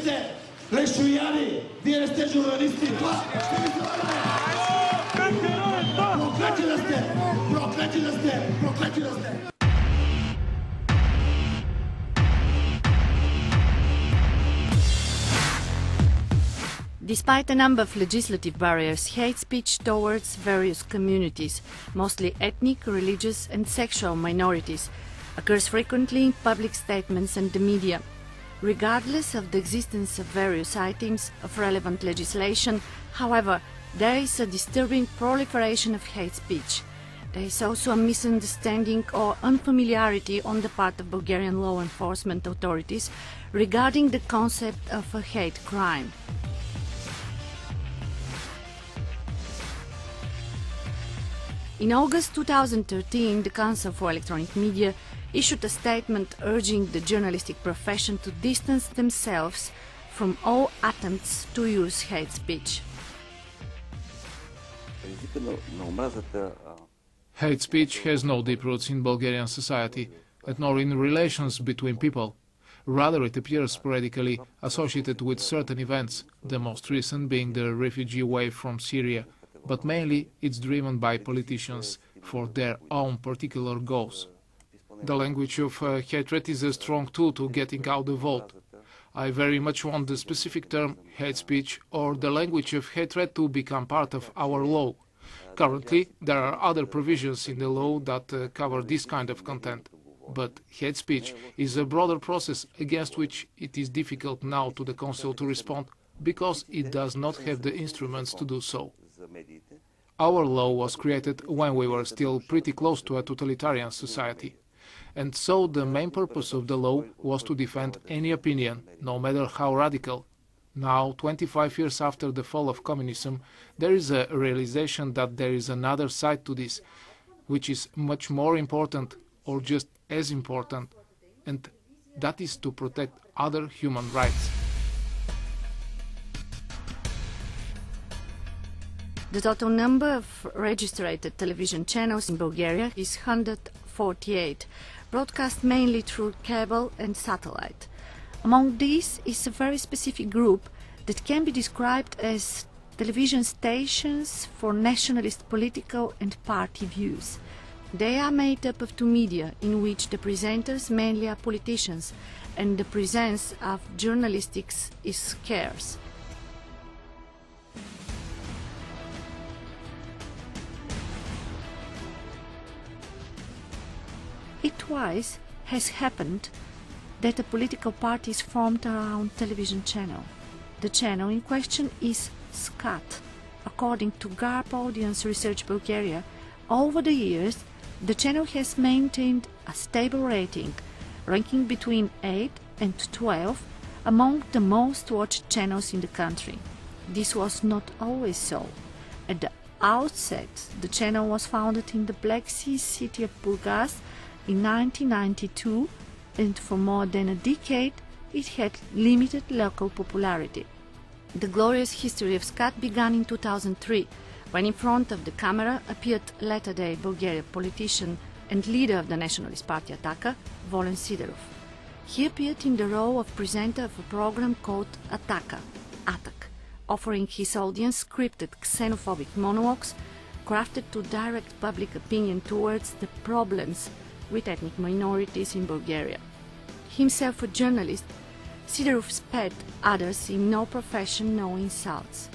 сте лешояни, вие не сте журналисти. Това ще ви се проклети да сте! Проклети да сте! Проклети да сте! Despite a number of legislative barriers, hate speech towards various communities, mostly ethnic, religious and sexual minorities, occurs frequently in public statements and the media. Regardless of the existence of various items of relevant legislation, however, there is a disturbing proliferation of hate speech. There is also a misunderstanding or unfamiliarity on the part of Bulgarian law enforcement authorities regarding the concept of a hate crime. In August 2013, the Council for Electronic Media issued a statement urging the journalistic profession to distance themselves from all attempts to use hate speech. Hate speech has no deep roots in Bulgarian society, and nor in relations between people. Rather, it appears sporadically associated with certain events, the most recent being the refugee wave from Syria, but mainly it's driven by politicians for their own particular goals. The language of hatred is a strong tool to getting out the vote. I very much want the specific term hate speech or the language of hatred to become part of our law. Currently, there are other provisions in the law that cover this kind of content. But hate speech is a broader process against which it is difficult now to the Council to respond because it does not have the instruments to do so. Our law was created when we were still pretty close to a totalitarian society. And so the main purpose of the law was to defend any opinion, no matter how radical. Now, 25 years after the fall of communism, there is a realization that there is another side to this, which is much more important or just as important, and that is to protect other human rights. The total number of registered television channels in Bulgaria is 148, broadcast mainly through cable and satellite. Among these is a very specific group that can be described as television stations for nationalist political and party views. They are made up of two media in which the presenters mainly are politicians and the presence of journalistics is scarce. It twice has happened that a political party is formed around television channel. The channel in question is SCAT. According to GARP Audience Research Bulgaria, over the years, the channel has maintained a stable rating, ranking between 8 and 12 among the most watched channels in the country. This was not always so. At the outset, the channel was founded in the Black Sea city of Burgas in 1992, and for more than a decade it had limited local popularity. The glorious history of SCAT began in 2003, when in front of the camera appeared latter-day Bulgarian politician and leader of the Nationalist Party Ataka, Volen Sidorov. He appeared in the role of presenter of a program called Ataka, Atak, offering his audience scripted xenophobic monologues crafted to direct public opinion towards the problems with ethnic minorities in Bulgaria. Himself a journalist, Sidorov spared others in no profession, no insults.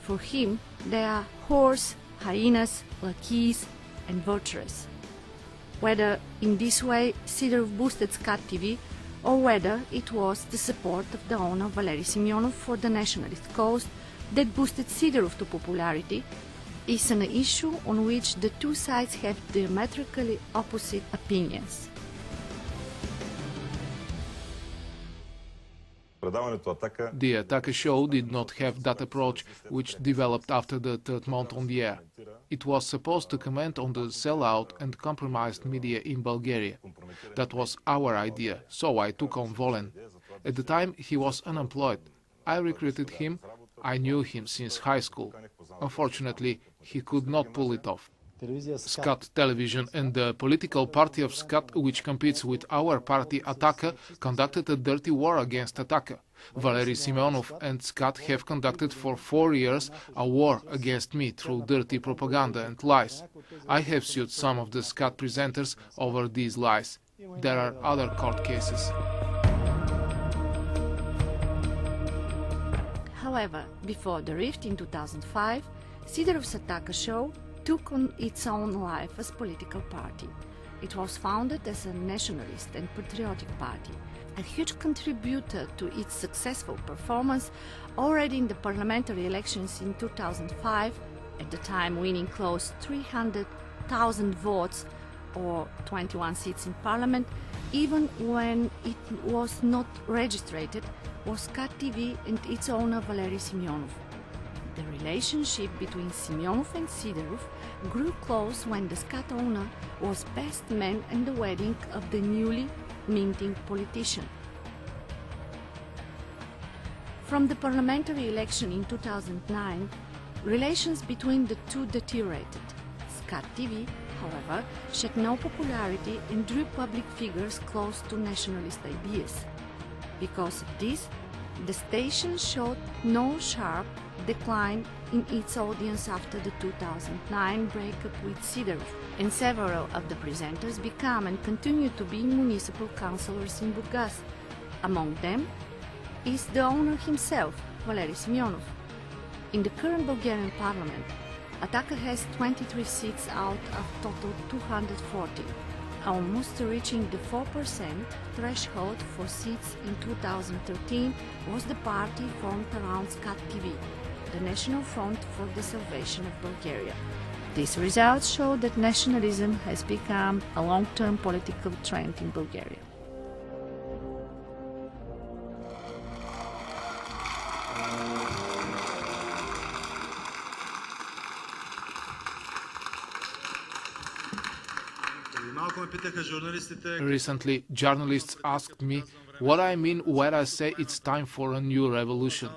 For him, they are whores, hyenas, lackeys, and vultures. Whether in this way Sidorov boosted SCAT TV, or whether it was the support of the owner Valery Simyonov for the nationalist cause that boosted Sidorov to popularity, is an issue on which the two sides have diametrically opposite opinions. The Ataka show did not have that approach which developed after the third month on the air. It was supposed to comment on the sellout and compromised media in Bulgaria. That was our idea, so I took on Volen. At the time he was unemployed. I recruited him. I knew him since high school. Unfortunately, he could not pull it off. Skat Television and the political party of Skat, which competes with our party Ataka, conducted a dirty war against Ataka. Valery Simeonov and Skat have conducted for 4 years a war against me through dirty propaganda and lies. I have sued some of the Skat presenters over these lies. There are other court cases. However, before the rift in 2005, Siderov's Ataka show took on its own life as political party. It was founded as a nationalist and patriotic party, a huge contributor to its successful performance already in the parliamentary elections in 2005, at the time winning close 300,000 votes or 21 seats in parliament, even when it was not registered, was Skat TV and its owner Valery Simeonov. The relationship between Simeonov and Sidorov grew close when the Skat owner was best man at the wedding of the newly minting politician. From the parliamentary election in 2009, relations between the two deteriorated. Skat TV, however, shed no popularity and drew public figures close to nationalist ideas. Because of this, the station showed no sharp decline in its audience after the 2009 breakup with Sidorov, and several of the presenters became and continue to be municipal councillors in Burgas. Among them is the owner himself, Valery Simeonov. In the current Bulgarian parliament, Ataka has 23 seats out of total 240, almost reaching the 4% threshold for seats in 2013 was the party formed around Skat TV, the National Front for the Salvation of Bulgaria. These results show that nationalism has become a long-term political trend in Bulgaria. Recently, journalists asked me what I mean when I say it's time for a new revolution.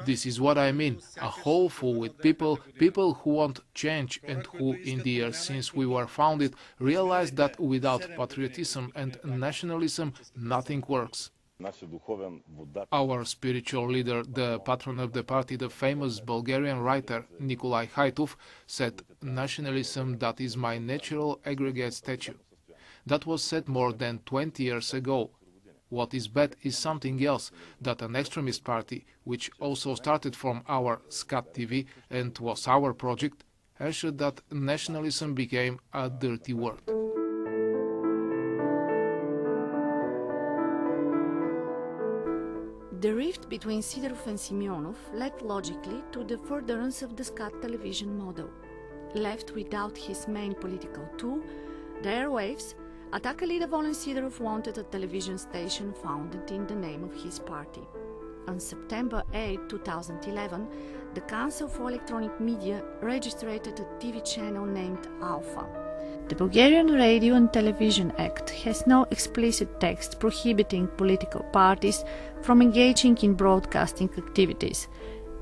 This is what I mean, a hall full with people who want change and who, in the years since we were founded, realized that without patriotism and nationalism, nothing works. Our spiritual leader, the patron of the party, the famous Bulgarian writer Nikolai Haitov, said, "Nationalism, that is my natural aggregate statue." That was said more than 20 years ago. What is bad is something else, that an extremist party, which also started from our Skat TV and was our project, assured that nationalism became a dirty word. The rift between Sidorov and Simeonov led logically to the furtherance of the Skat television model. Left without his main political tool, the airwaves, Ataka leader Volen Sidorov wanted a television station founded in the name of his party. On September 8, 2011, the Council for Electronic Media registered a TV channel named Alpha. The Bulgarian Radio and Television Act has no explicit text prohibiting political parties from engaging in broadcasting activities.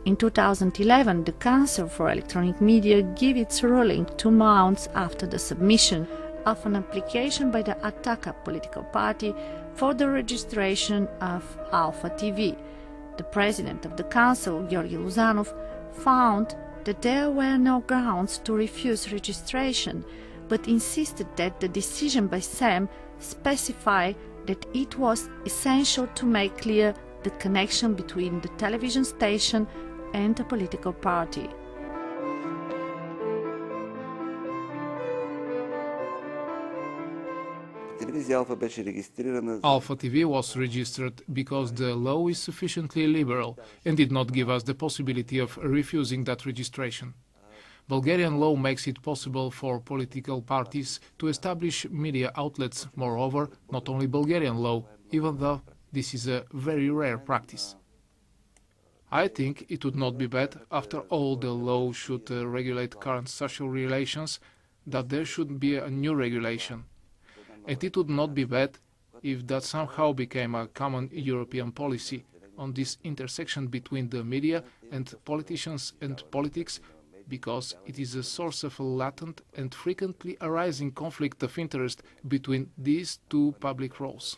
In 2011, the Council for Electronic Media gave its ruling 2 months after the submission of an application by the Ataka political party for the registration of Alpha TV. The president of the council, Georgi Luzanov, found that there were no grounds to refuse registration, but insisted that the decision by SEM specify that it was essential to make clear the connection between the television station and a political party. Alpha TV was registered because the law is sufficiently liberal and did not give us the possibility of refusing that registration. Bulgarian law makes it possible for political parties to establish media outlets. Moreover, not only Bulgarian law, even though this is a very rare practice. I think it would not be bad, after all the law should regulate current social relations, that there should be a new regulation. And it would not be bad if that somehow became a common European policy on this intersection between the media and politicians and politics, because it is a source of a latent and frequently arising conflict of interest between these two public roles.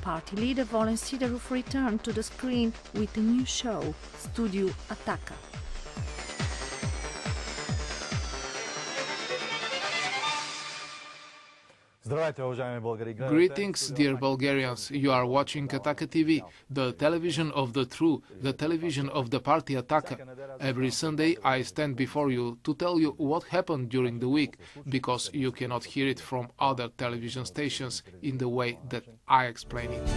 Party leader Volen Siderov returned to the screen with a new show, Studio Ataka. Greetings, dear Bulgarians. You are watching Ataka TV, the television of the true, the television of the party Ataka. Every Sunday I stand before you to tell you what happened during the week, because you cannot hear it from other television stations in the way that I explain it.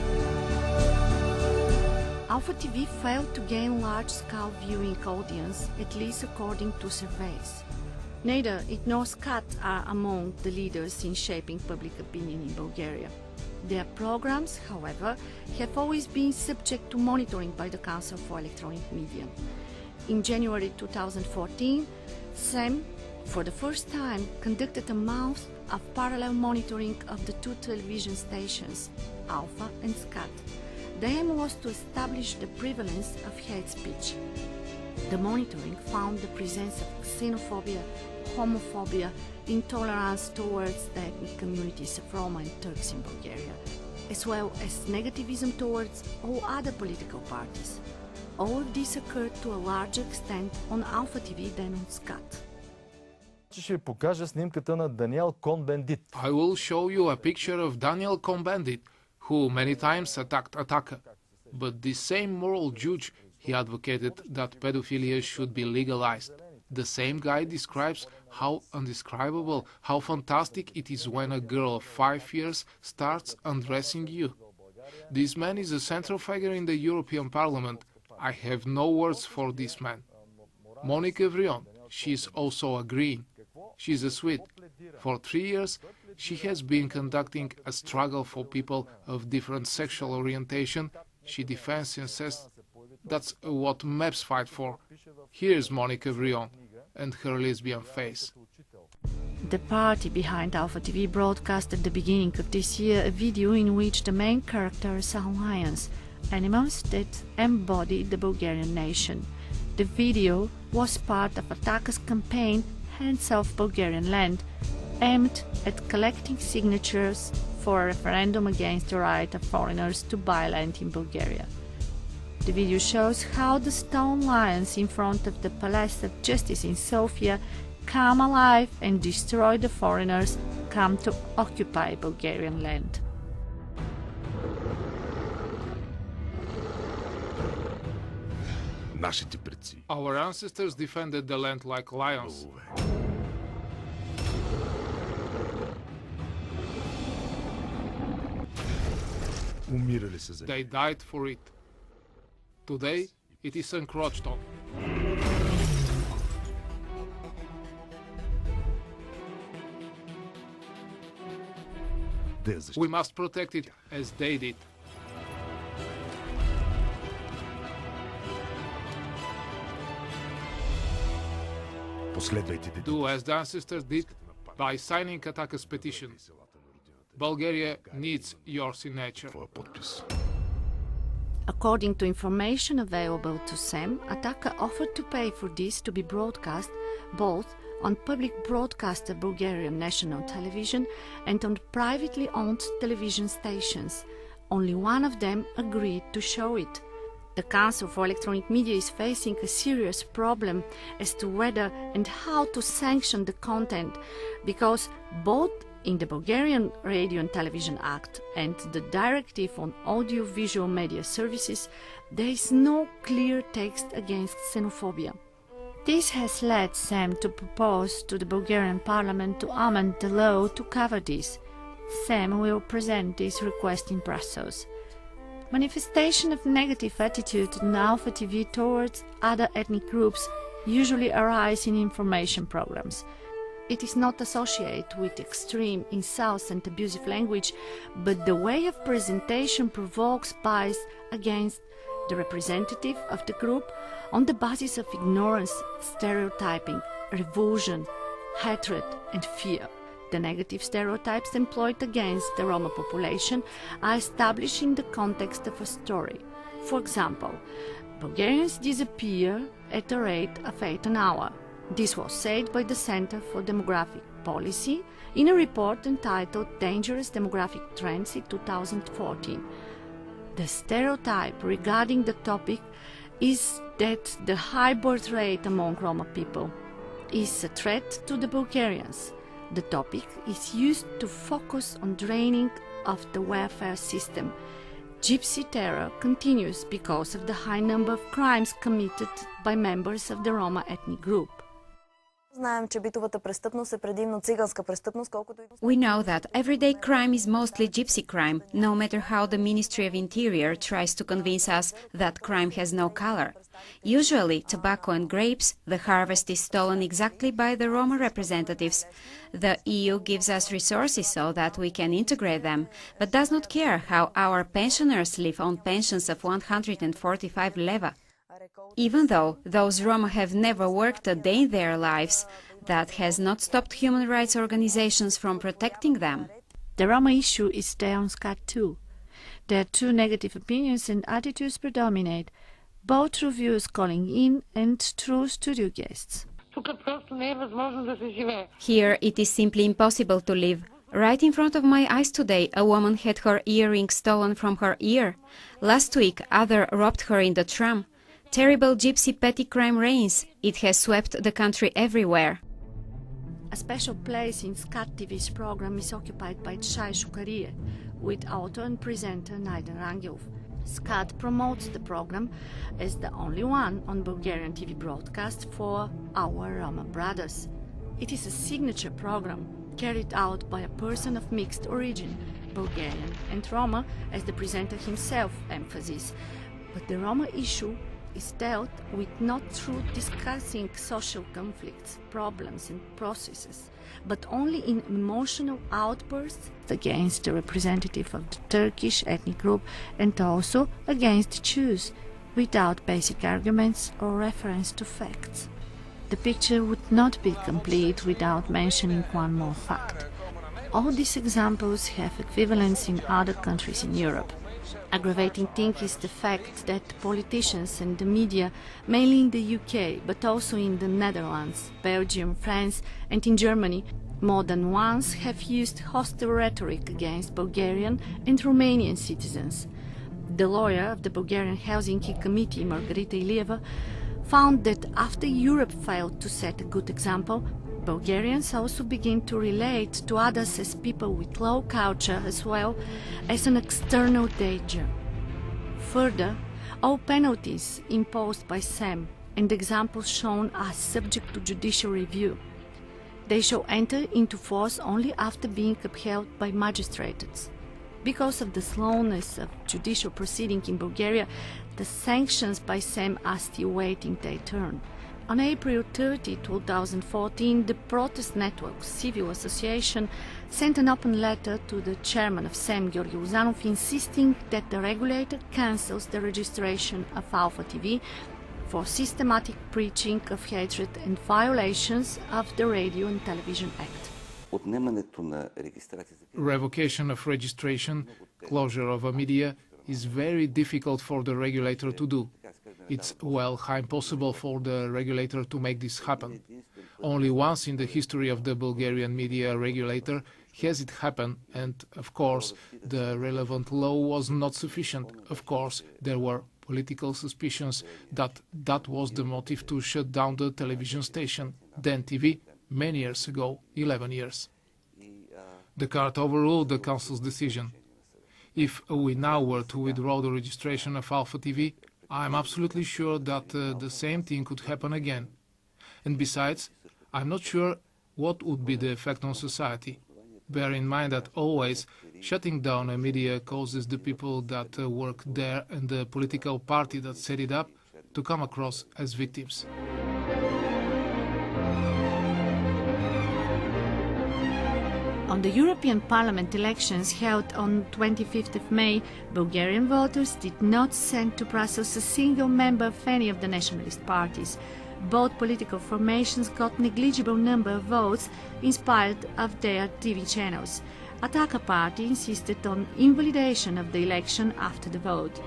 Alpha TV failed to gain large-scale viewing audience, at least according to surveys. Neither it nor SCAT are among the leaders in shaping public opinion in Bulgaria. Their programs, however, have always been subject to monitoring by the Council for Electronic Media. In January 2014, SEM, for the first time, conducted a month of parallel monitoring of the two television stations, Alpha and SCAT. The aim was to establish the prevalence of hate speech. The monitoring found the presence of xenophobia, homophobia, intolerance towards the ethnic communities of Roma and Turks in Bulgaria, as well as negativism towards all other political parties. All of this occurred to a larger extent on Alpha TV than on SCAT. I will show you a picture of Daniel Cohn-Bendit, who many times attacked Ataka. But this same moral judge, he advocated that pedophilia should be legalized. The same guy describes how undescribable, how fantastic it is when a girl of 5 years starts undressing you. This man is a central figure in the European Parliament. I have no words for this man. Monica Vrion, she is also agreeing. She is a Swede. For 3 years, she has been conducting a struggle for people of different sexual orientation. She defends and says that's what MEPs fight for. Here's Monica Vrion and her lesbian face. The party behind Alpha TV broadcast at the beginning of this year a video in which the main characters are lions, animals that embody the Bulgarian nation. The video was part of Ataka's campaign Hands Off Bulgarian Land, aimed at collecting signatures for a referendum against the right of foreigners to buy land in Bulgaria. The video shows how the stone lions in front of the Palace of Justice in Sofia come alive and destroy the foreigners come to occupy Bulgarian land. Our ancestors defended the land like lions. They died for it. Today, it is encroached on. We must protect it as they did. Do as the ancestors did by signing Ataka's petition. Bulgaria needs your signature. According to information available to SEM, Ataka offered to pay for this to be broadcast both on public broadcaster Bulgarian National Television and on privately owned television stations. Only one of them agreed to show it. The Council for Electronic Media is facing a serious problem as to whether and how to sanction the content, because both in the Bulgarian Radio and Television Act and the Directive on Audio-Visual Media Services, there is no clear text against xenophobia. This has led SEM to propose to the Bulgarian Parliament to amend the law to cover this. SEM will present this request in Brussels. Manifestation of negative attitude in Alpha TV towards other ethnic groups usually arise in information programs. It is not associated with extreme insults and abusive language, but the way of presentation provokes bias against the representative of the group on the basis of ignorance, stereotyping, revulsion, hatred and fear. The negative stereotypes employed against the Roma population are established in the context of a story. For example, Bulgarians disappear at the rate of 8 an hour. This was said by the Center for Demographic Policy in a report entitled Dangerous Demographic Trends in 2014. The stereotype regarding the topic is that the high birth rate among Roma people is a threat to the Bulgarians. The topic is used to focus on draining of the welfare system. Gypsy terror continues because of the high number of crimes committed by members of the Roma ethnic group. We know that everyday crime is mostly gypsy crime, no matter how the Ministry of Interior tries to convince us that crime has no color. Usually, tobacco and grapes, the harvest is stolen exactly by the Roma representatives. The EU gives us resources so that we can integrate them, but does not care how our pensioners live on pensions of 145 leva. Even though those Roma have never worked a day in their lives, that has not stopped human rights organizations from protecting them. The Roma issue is there on SCAT too. There are two negative opinions and attitudes predominate, both through viewers calling in and through studio guests. Here it is simply impossible to live. Right in front of my eyes today, a woman had her earring stolen from her ear. Last week, other robbed her in the tram. Terrible gypsy petty crime reigns. It has swept the country everywhere. A special place in SCAT TV's program is occupied by Chai Shukarie, with author and presenter Naiden Rangelov. SCAT promotes the program as the only one on Bulgarian TV broadcast for our Roma brothers. It is a signature program carried out by a person of mixed origin, Bulgarian and Roma, as the presenter himself emphasizes. But the Roma issue is dealt with not through discussing social conflicts, problems and processes, but only in emotional outbursts against the representative of the Turkish ethnic group and also against the Jews, without basic arguments or reference to facts. The picture would not be complete without mentioning one more fact. All these examples have equivalents in other countries in Europe. Aggravating thing is the fact that politicians and the media, mainly in the UK, but also in the Netherlands, Belgium, France and in Germany, more than once have used hostile rhetoric against Bulgarian and Romanian citizens. The lawyer of the Bulgarian Helsinki Committee, Margarita Ilieva, found that after Europe failed to set a good example, Bulgarians also begin to relate to others as people with low culture as well as an external danger. Further, all penalties imposed by SEM and examples shown are subject to judicial review. They shall enter into force only after being upheld by magistrates. Because of the slowness of judicial proceeding in Bulgaria, the sanctions by SEM are still waiting their turn. On April 30, 2014, the protest network Civil Association sent an open letter to the chairman of SEM, Georgi Uzanov, insisting that the regulator cancels the registration of Alpha TV for systematic preaching of hatred and violations of the Radio and Television Act. Revocation of registration, closure of a media, is very difficult for the regulator to do. It's high impossible for the regulator to make this happen. Only once in the history of the Bulgarian media regulator has it happened, and of course the relevant law was not sufficient. Of course there were political suspicions that that was the motive to shut down the television station, then TV, many years ago, 11 years. The court overruled the council's decision. If we now were to withdraw the registration of Alpha TV, I'm absolutely sure that the same thing could happen again. And besides, I'm not sure what would be the effect on society. Bear in mind that always shutting down a media causes the people that work there and the political party that set it up to come across as victims. On the European Parliament elections held on 25th of May, Bulgarian voters did not send to Brussels a single member of any of the nationalist parties. Both political formations got negligible number of votes in spite of their TV channels. Ataka party insisted on invalidation of the election after the vote.